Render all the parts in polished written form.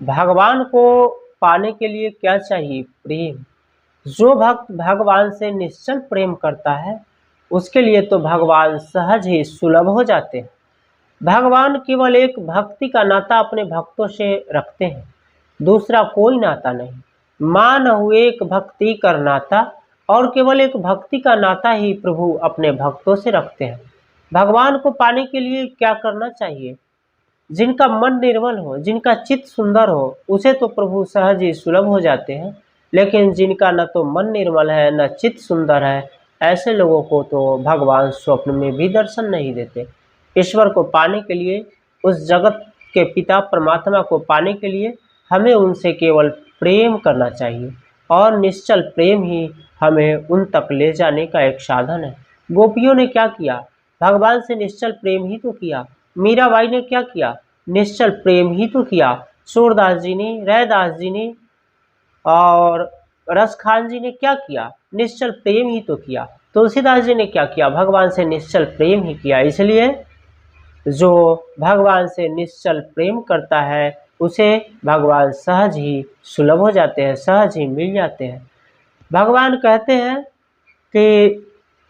भगवान को पाने के लिए क्या चाहिए? प्रेम। जो भक्त भगवान से निश्चल प्रेम करता है उसके लिए तो भगवान सहज ही सुलभ हो जाते हैं। भगवान केवल एक भक्ति का नाता अपने भक्तों से रखते हैं, दूसरा कोई नाता नहीं। मानहु एक भक्ति कर नाता, और केवल एक भक्ति का नाता ही प्रभु अपने भक्तों से रखते हैं। भगवान को पाने के लिए क्या करना चाहिए? जिनका मन निर्मल हो, जिनका चित्त सुंदर हो, उसे तो प्रभु सहज ही सुलभ हो जाते हैं। लेकिन जिनका न तो मन निर्मल है न चित्त सुंदर है, ऐसे लोगों को तो भगवान स्वप्न में भी दर्शन नहीं देते। ईश्वर को पाने के लिए, उस जगत के पिता परमात्मा को पाने के लिए हमें उनसे केवल प्रेम करना चाहिए, और निश्चल प्रेम ही हमें उन तक ले जाने का एक साधन है। गोपियों ने क्या किया? भगवान से निश्चल प्रेम ही तो किया। मीराबाई ने क्या किया? निश्चल प्रेम ही तो किया। सूरदास जी ने, रैदास जी ने और रसखान जी ने क्या किया? निश्चल प्रेम ही तो किया। तुलसीदास जी ने क्या किया? भगवान से निश्चल प्रेम ही किया। इसलिए जो भगवान से निश्चल प्रेम करता है उसे भगवान सहज ही सुलभ हो जाते हैं, सहज ही मिल जाते हैं। भगवान कहते हैं कि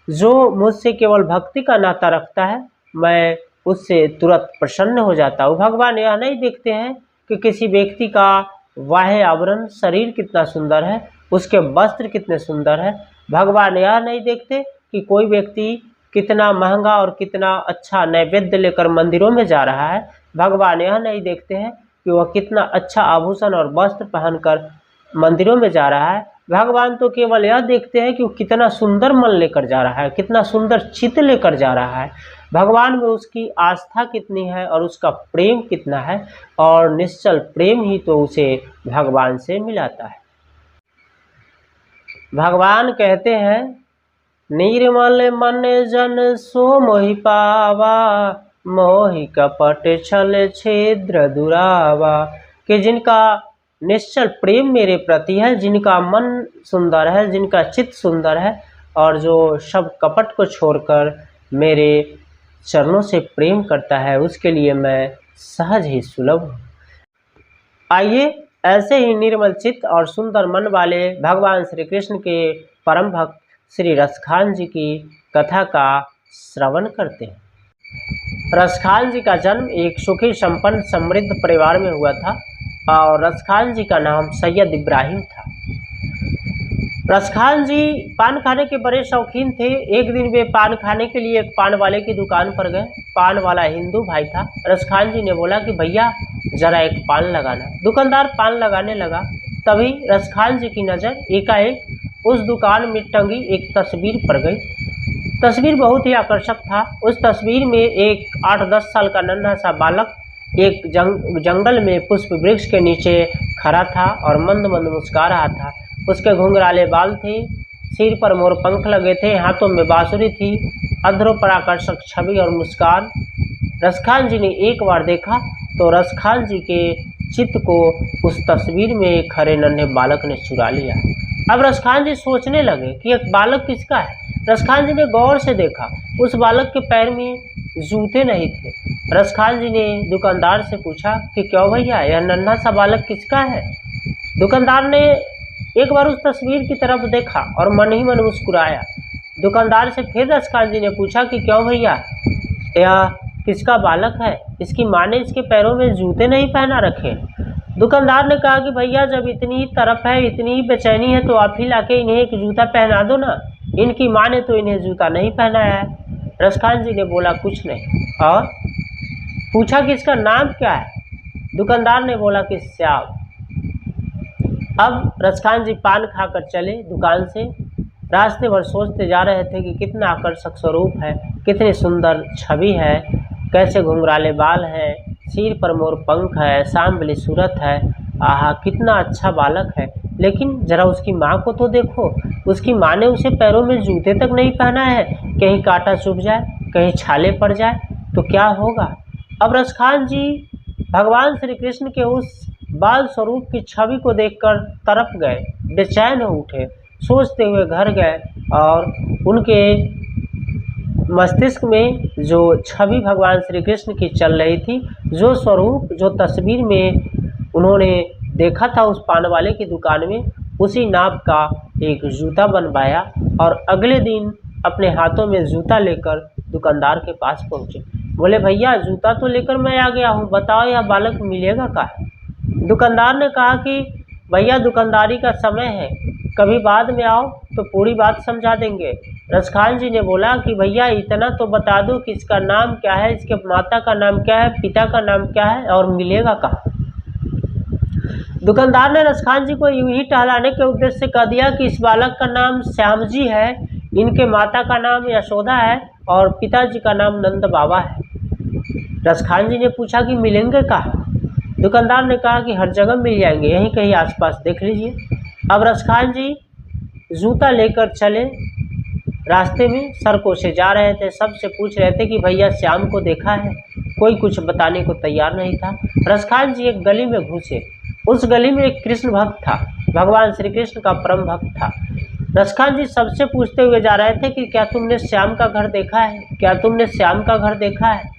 जो मुझसे केवल भक्ति का नाता रखता है मैं उससे तुरंत प्रसन्न हो जाता हूँ। भगवान यह नहीं देखते हैं कि किसी व्यक्ति का बाह्य आवरण, शरीर कितना सुंदर है, उसके वस्त्र कितने सुंदर है। भगवान यह नहीं देखते कि कोई व्यक्ति कितना महंगा और कितना अच्छा नैवेद्य लेकर मंदिरों में जा रहा है। भगवान यह नहीं देखते हैं कि वह कितना अच्छा आभूषण और वस्त्र पहनकर मंदिरों में जा रहा है। भगवान तो केवल यह देखते हैं कि वो कितना सुंदर मन लेकर जा रहा है, कितना सुंदर चित्त लेकर जा रहा है। भगवान में उसकी आस्था कितनी है और उसका प्रेम कितना है, और निश्चल प्रेम ही तो उसे भगवान से मिलाता है। भगवान कहते हैं, निर्मल मन जन सो मोहि पावा, मोहि कपट छल छिद्र दुरावा। कि जिनका निश्चल प्रेम मेरे प्रति है, जिनका मन सुंदर है, जिनका चित्त सुंदर है, और जो सब कपट को छोड़कर मेरे चरणों से प्रेम करता है, उसके लिए मैं सहज ही सुलभ हूँ। आइए ऐसे ही निर्मल चित्त और सुंदर मन वाले भगवान श्री कृष्ण के परम भक्त श्री रसखान जी की कथा का श्रवण करते हैं। रसखान जी का जन्म एक सुखी संपन्न समृद्ध परिवार में हुआ था, और रसखान जी का नाम सैयद इब्राहिम था। रसखान जी पान खाने के बड़े शौकीन थे। एक दिन वे पान खाने के लिए एक पान वाले की दुकान पर गए। पान वाला हिंदू भाई था। रसखान जी ने बोला कि भैया जरा एक पान लगाना। दुकानदार पान लगाने लगा। तभी रसखान जी की नज़र एकाएक उस दुकान में टंगी एक तस्वीर पर गई। तस्वीर बहुत ही आकर्षक था। उस तस्वीर में एक 8-10 साल का नन्हा सा बालक एक जंगल में पुष्प वृक्ष के नीचे खड़ा था और मंद मंद मुस्कुरा रहा था। उसके घुंघराले बाल थे, सिर पर मोर पंख लगे थे, हाथों में बांसुरी थी, अधरों पर आकर्षक छवि और मुस्कान। रसखान जी ने एक बार देखा तो रसखान जी के चित्त को उस तस्वीर में खड़े नन्हे बालक ने चुरा लिया। अब रसखान जी सोचने लगे कि एक बालक किसका है। रसखान जी ने गौर से देखा, उस बालक के पैर में जूते नहीं थे। रसखान जी ने दुकानदार से पूछा कि क्यों भैया, यह नन्हा सा बालक किसका है? दुकानदार ने एक बार उस तस्वीर की तरफ देखा और मन ही मन मुस्कुराया। दुकानदार से फिर रसखान जी ने पूछा कि क्यों भैया, यह किसका बालक है? इसकी माँ ने इसके पैरों में जूते नहीं पहना रखे। दुकानदार ने कहा कि भैया जब इतनी ही तरफ है, इतनी ही बेचैनी है, तो आप ही लाके इन्हें एक जूता पहना दो ना। इनकी माँ ने तो इन्हें जूता नहीं पहनाया है। रसखान जी ने बोला कुछ नहीं, और पूछा कि इसका नाम क्या है? दुकानदार ने बोला कि श्याम। अब रसखान जी पान खाकर चले दुकान से। रास्ते भर सोचते जा रहे थे कि कितना आकर्षक स्वरूप है, कितनी सुंदर छवि है, कैसे घुंघराले बाल हैं, सिर पर मोर पंख है, सांवली सूरत है, आहा कितना अच्छा बालक है। लेकिन जरा उसकी माँ को तो देखो, उसकी माँ ने उसे पैरों में जूते तक नहीं पहना है। कहीं कांटा चुभ जाए, कहीं छाले पड़ जाए तो क्या होगा। अब रसखान जी भगवान श्री कृष्ण के उस बाल स्वरूप की छवि को देखकर तरफ गए, बेचैन हो उठे। सोचते हुए घर गए और उनके मस्तिष्क में जो छवि भगवान श्री कृष्ण की चल रही थी, जो स्वरूप, जो तस्वीर में उन्होंने देखा था उस पान वाले की दुकान में उसी नाप का एक जूता बनवाया और अगले दिन अपने हाथों में जूता लेकर दुकानदार के पास पहुंचे। बोले भैया जूता तो लेकर मैं आ गया हूँ, बताओ यह बालक मिलेगा कहाँ? दुकानदार ने कहा कि भैया दुकानदारी का समय है, कभी बाद में आओ तो पूरी बात समझा देंगे। रसखान जी ने बोला कि भैया इतना तो बता दो कि इसका नाम क्या है, इसके माता का नाम क्या है, पिता का नाम क्या है और मिलेगा कहाँ? दुकानदार ने रसखान जी को यूं ही टहलाने के उद्देश्य से कह दिया कि इस बालक का नाम श्याम जी है, इनके माता का नाम यशोदा है और पिताजी का नाम नंद बाबा है। रसखान जी ने पूछा कि मिलेंगे कहाँ? दुकानदार ने कहा कि हर जगह मिल जाएंगे, यहीं कहीं आसपास देख लीजिए। अब रसखान जी जूता लेकर चले, रास्ते में सड़कों से जा रहे थे, सबसे पूछ रहे थे कि भैया श्याम को देखा है? कोई कुछ बताने को तैयार नहीं था। रसखान जी एक गली में घुसे, उस गली में एक कृष्ण भक्त था, भगवान श्री कृष्ण का परम भक्त था। रसखान जी सबसे पूछते हुए जा रहे थे कि क्या तुमने श्याम का घर देखा है, क्या तुमने श्याम का घर देखा है?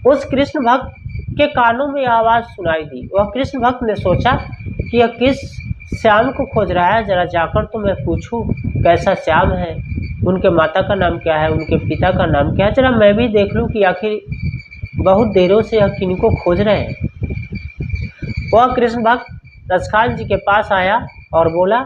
उस कृष्ण भक्त के कानों में आवाज़ सुनाई दी। वह कृष्ण भक्त ने सोचा कि यह किस श्याम को खोज रहा है, जरा जाकर तो मैं पूछूं कैसा श्याम है, उनके माता का नाम क्या है, उनके पिता का नाम क्या है, जरा मैं भी देख लूं कि आखिर बहुत देरों से यह किनको खोज रहे हैं। वह कृष्ण भक्त रसखान जी के पास आया और बोला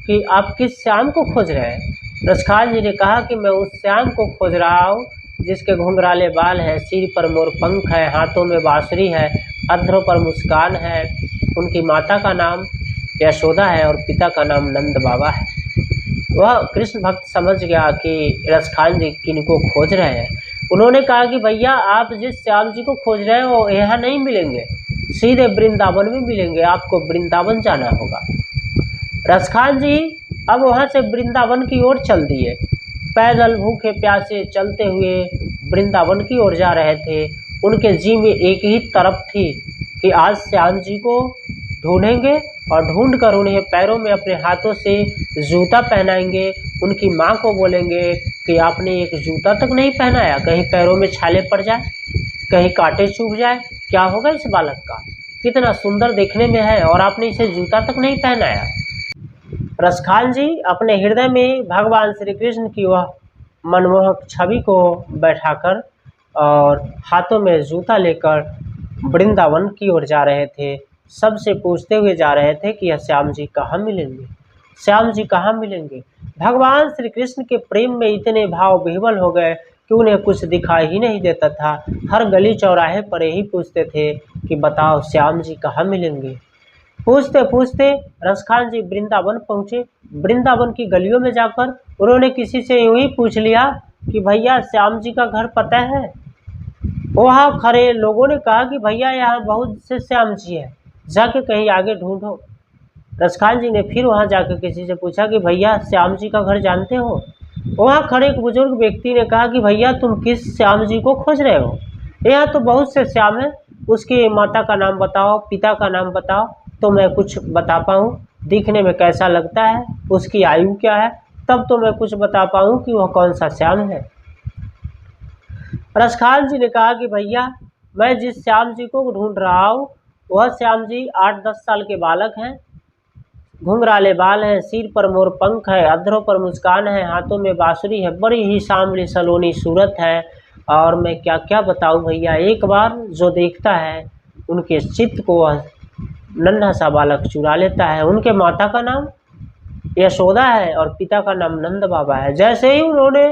कि आप किस श्याम को खोज रहे हैं? रसखान जी ने कहा कि मैं उस श्याम को खोज रहा हूँ जिसके घुंघराले बाल हैं, सिर पर मोर पंख है, हाथों में बांसुरी है, अधरों पर मुस्कान है, उनकी माता का नाम यशोदा है और पिता का नाम नंद बाबा है। वह कृष्ण भक्त समझ गया कि रसखान जी किनको खोज रहे हैं। उन्होंने कहा कि भैया आप जिस श्याम जी को खोज रहे हो यहाँ नहीं मिलेंगे, सीधे वृंदावन में मिलेंगे, आपको वृंदावन जाना होगा। रसखान जी अब वहाँ से वृंदावन की ओर चल दिए। पैदल भूखे प्यासे चलते हुए वृंदावन की ओर जा रहे थे। उनके जी में एक ही तरफ थी कि आज श्याम जी को ढूंढेंगे और ढूंढ कर उन्हें पैरों में अपने हाथों से जूता पहनाएंगे। उनकी माँ को बोलेंगे कि आपने एक जूता तक नहीं पहनाया, कहीं पैरों में छाले पड़ जाए, कहीं कांटे चुभ जाए, क्या होगा इस बालक का? कितना सुंदर देखने में है और आपने इसे जूता तक नहीं पहनाया। रसखान जी अपने हृदय में भगवान श्री कृष्ण की वह मनमोहक छवि को बैठाकर और हाथों में जूता लेकर वृंदावन की ओर जा रहे थे। सबसे पूछते हुए जा रहे थे कि यह श्याम जी कहाँ मिलेंगे, श्याम जी कहाँ मिलेंगे। भगवान श्री कृष्ण के प्रेम में इतने भाव विह्वल हो गए कि उन्हें कुछ दिखाई ही नहीं देता था। हर गली चौराहे पर यही पूछते थे कि बताओ श्याम जी कहाँ मिलेंगे। पूछते पूछते रसखान जी वृंदावन पहुँचे। वृंदावन की गलियों में जाकर उन्होंने किसी से यूं ही पूछ लिया कि भैया श्याम जी का घर पता है? वहाँ खड़े लोगों ने कहा कि भैया यहाँ बहुत से श्याम जी हैं, जाके कहीं आगे ढूंढो। रसखान जी ने फिर वहाँ जाकर किसी से पूछा कि भैया श्याम जी का घर जानते हो? वहाँ खड़े एक बुजुर्ग व्यक्ति ने कहा कि भैया तुम किस श्याम जी को खोज रहे हो? यहाँ तो बहुत से श्याम हैं, उसकी माता का नाम बताओ, पिता का नाम बताओ तो मैं कुछ बता पाऊँ, दिखने में कैसा लगता है, उसकी आयु क्या है, तब तो मैं कुछ बता पाऊँ कि वह कौन सा श्याम है। रसखान जी ने कहा कि भैया मैं जिस श्याम जी को ढूंढ रहा हूँ वह श्याम जी 8-10 साल के बालक हैं, घुंघराले बाल हैं, सिर पर मोर पंख है, अधरों पर मुस्कान है, हाथों में बांसुरी है, बड़ी ही सांवली सलोनी सूरत है और मैं क्या क्या बताऊं भैया, एक बार जो देखता है उनके चित्त को वह नन्हा सा बालक चुरा लेता है। उनके माता का नाम यशोदा है और पिता का नाम नंद बाबा है। जैसे ही उन्होंने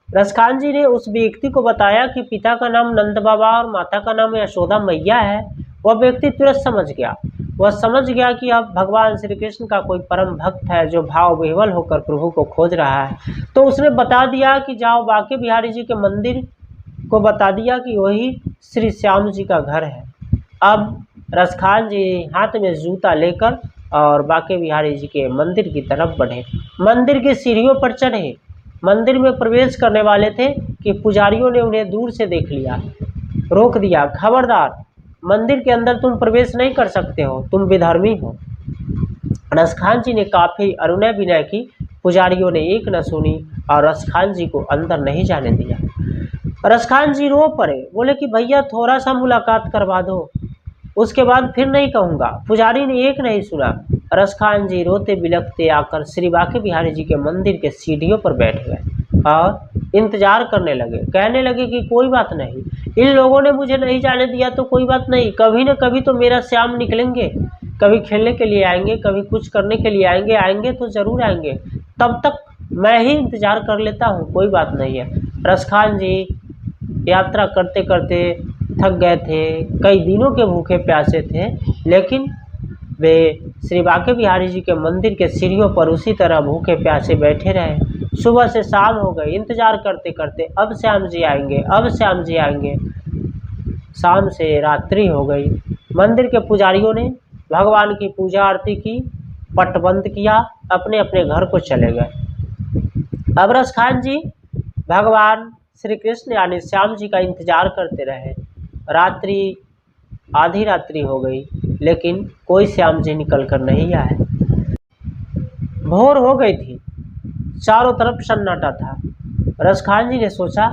रसखान जी ने उस व्यक्ति को बताया कि पिता का नाम नंद बाबा और माता का नाम यशोदा मैया है, वह व्यक्ति तुरंत समझ गया। वह समझ गया कि अब भगवान श्री कृष्ण का कोई परम भक्त है जो भाव विह्वल होकर प्रभु को खोज रहा है। तो उसने बता दिया कि जाओ बांके बिहारी जी के मंदिर को बता दिया कि वही श्री श्याम जी का घर है। अब रसखान जी हाथ में जूता लेकर और बांके बिहारी जी के मंदिर की तरफ बढ़े। मंदिर की सीढ़ियों पर चढ़े। मंदिर में प्रवेश करने वाले थे कि पुजारियों ने उन्हें दूर से देख लिया, रोक दिया, खबरदार मंदिर के अंदर तुम प्रवेश नहीं कर सकते हो, तुम विधर्मी हो। रसखान जी ने काफ़ी अनुनय विनय की, पुजारियों ने एक न सुनी और रसखान जी को अंदर नहीं जाने दिया। रसखान जी रो पड़े, बोले कि भैया थोड़ा सा मुलाकात करवा दो। उसके बाद फिर नहीं कहूँगा। पुजारी ने एक नहीं सुना। रसखान जी रोते बिलखते आकर श्री बांके बिहारी जी के मंदिर के सीढ़ियों पर बैठ गए और इंतजार करने लगे। कहने लगे कि कोई बात नहीं, इन लोगों ने मुझे नहीं जाने दिया तो कोई बात नहीं, कभी न कभी तो मेरा श्याम निकलेंगे, कभी खेलने के लिए आएंगे, कभी कुछ करने के लिए आएंगे, आएंगे तो ज़रूर आएंगे, तब तक मैं ही इंतज़ार कर लेता हूँ, कोई बात नहीं है। रसखान जी यात्रा करते करते थक गए थे, कई दिनों के भूखे प्यासे थे, लेकिन वे श्री बांके बिहारी जी के मंदिर के सीढ़ियों पर उसी तरह भूखे प्यासे बैठे रहे। सुबह से शाम हो गई, इंतज़ार करते करते, अब श्याम जी आएंगे, अब श्याम जी आएंगे। शाम से रात्रि हो गई। मंदिर के पुजारियों ने भगवान की पूजा आरती की, पट बंद किया, अपने अपने घर को चले गए। अब रसखान जी भगवान श्री कृष्ण यानी श्याम जी का इंतजार करते रहे। रात्रि आधी रात्रि हो गई, लेकिन कोई श्याम जी निकल कर नहीं आए। भोर हो गई थी, चारों तरफ सन्नाटा था। रसखान जी ने सोचा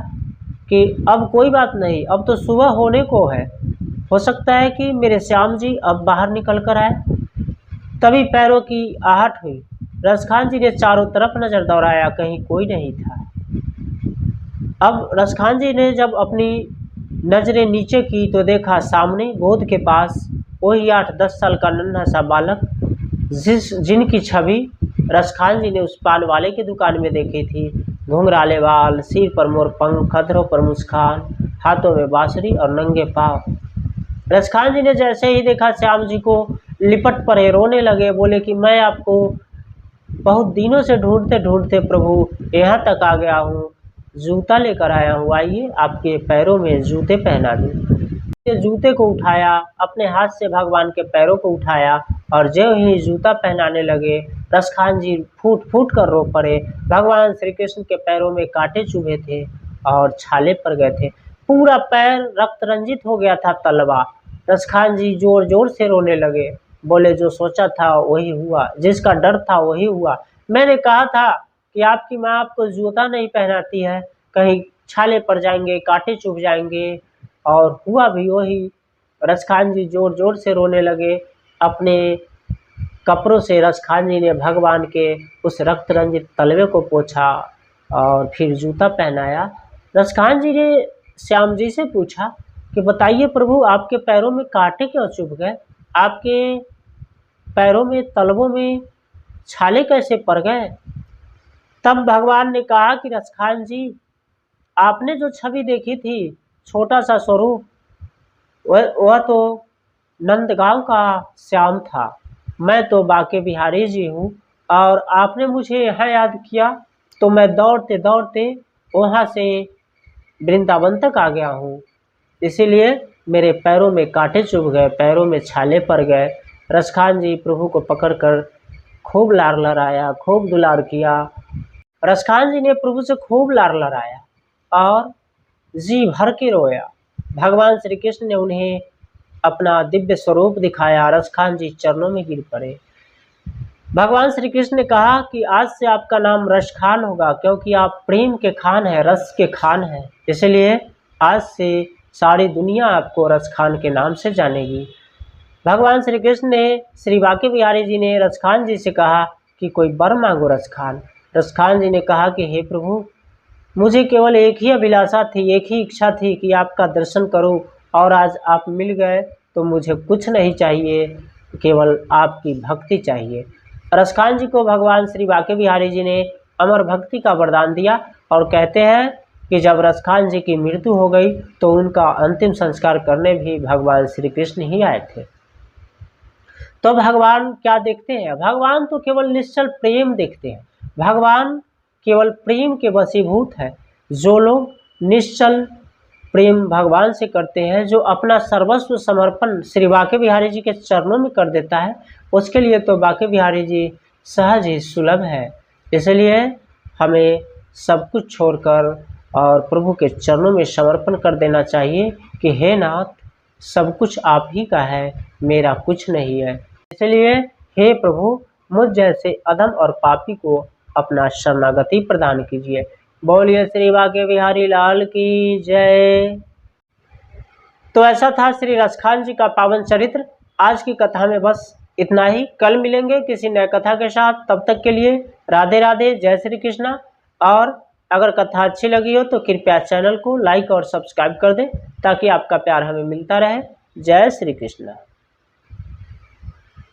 कि अब कोई बात नहीं, अब तो सुबह होने को है, हो सकता है कि मेरे श्याम जी अब बाहर निकल कर आए। तभी पैरों की आहट हुई। रसखान जी ने चारों तरफ नज़र दौड़ाया, कहीं कोई नहीं था। अब रसखान जी ने जब अपनी नज़रें नीचे की तो देखा सामने गोद के पास वही 8-10 साल का नन्हा सा बालक, जिनकी छवि रसखान जी ने उस पान वाले की दुकान में देखी थी। घुंघराले बाल, सिर पर मोर पंख, अधरों पर मुस्कान, हाथों में बांसुरी और नंगे पाँव। रसखान जी ने जैसे ही देखा श्याम जी को, लिपट पड़े, रोने लगे, बोले कि मैं आपको बहुत दिनों से ढूंढते ढूंढते प्रभु यहाँ तक आ गया हूँ, जूता लेकर आया हूँ, आइए आपके पैरों में जूते पहना दूँ। जूते को उठाया, अपने हाथ से भगवान के पैरों को उठाया और जो ही जूता पहनाने लगे, रसखान जी फूट फूट कर रो पड़े। भगवान श्री कृष्ण के पैरों में कांटे चुभे थे और छाले पड़ गए थे, पूरा पैर रक्त रंजित हो गया था तलवा। रसखान जी जोर जोर से रोने लगे, बोले जो सोचा था वही हुआ, जिसका डर था वही हुआ। मैंने कहा था कि आपकी माँ आपको जूता नहीं पहनाती है, कहीं छाले पड़ जाएंगे, कांटे चुभ जाएंगे, और हुआ भी वही। रसखान जी जोर जोर से रोने लगे। अपने कपड़ों से रसखान जी ने भगवान के उस रक्त रंजित तलवे को पोंछा और फिर जूता पहनाया। रसखान जी ने श्याम जी से पूछा कि बताइए प्रभु, आपके पैरों में कांटे क्यों चुभ गए, आपके पैरों में तलवों में छाले कैसे पड़ गए। तब भगवान ने कहा कि रसखान जी, आपने जो छवि देखी थी, छोटा सा स्वरूप, वह तो नंदगांव का श्याम था, मैं तो बांके बिहारी जी हूँ, और आपने मुझे यहाँ याद किया तो मैं दौड़ते दौड़ते वहाँ से वृंदावन तक आ गया हूँ, इसीलिए मेरे पैरों में कांटे चुभ गए, पैरों में छाले पड़ गए। रसखान जी प्रभु को पकड़कर खूब लार लड़ाया, खूब दुलार किया। रसखान जी ने प्रभु से खूब लार लड़ाया और जी भर के रोया। भगवान श्री कृष्ण ने उन्हें अपना दिव्य स्वरूप दिखाया। रसखान जी चरणों में गिर पड़े। भगवान श्री कृष्ण ने कहा कि आज से आपका नाम रसखान होगा, क्योंकि आप प्रेम के खान हैं, रस के खान हैं, इसलिए आज से सारी दुनिया आपको रसखान के नाम से जानेगी। भगवान श्री कृष्ण ने, श्री बांके बिहारी जी ने रसखान जी से कहा कि कोई वर मांगो रसखान। रसखान जी ने कहा कि हे प्रभु, मुझे केवल एक ही अभिलाषा थी, एक ही इच्छा थी कि आपका दर्शन करूं, और आज आप मिल गए तो मुझे कुछ नहीं चाहिए, केवल आपकी भक्ति चाहिए। रसखान जी को भगवान श्री बांके बिहारी जी ने अमर भक्ति का वरदान दिया और कहते हैं कि जब रसखान जी की मृत्यु हो गई तो उनका अंतिम संस्कार करने भी भगवान श्री कृष्ण ही आए थे। तो भगवान क्या देखते हैं? भगवान तो केवल निश्चल प्रेम देखते हैं। भगवान केवल प्रेम के वशीभूत है। जो लोग निश्चल प्रेम भगवान से करते हैं, जो अपना सर्वस्व समर्पण श्री बांके बिहारी जी के चरणों में कर देता है, उसके लिए तो बांके बिहारी जी सहज ही सुलभ है। इसलिए हमें सब कुछ छोड़कर और प्रभु के चरणों में समर्पण कर देना चाहिए कि हे नाथ, सब कुछ आप ही का है, मेरा कुछ नहीं है। इसलिए हे प्रभु, मुझ जैसे अधम और पापी को अपना शरणागति प्रदान कीजिए। बोलिए श्री बांके बिहारी लाल की जय। तो ऐसा था श्री रसखान जी का पावन चरित्र। आज की कथा में बस इतना ही। कल मिलेंगे किसी नए कथा के साथ। तब तक के लिए राधे राधे, जय श्री कृष्णा। और अगर कथा अच्छी लगी हो तो कृपया चैनल को लाइक और सब्सक्राइब कर दें ताकि आपका प्यार हमें मिलता रहे। जय श्री कृष्णा।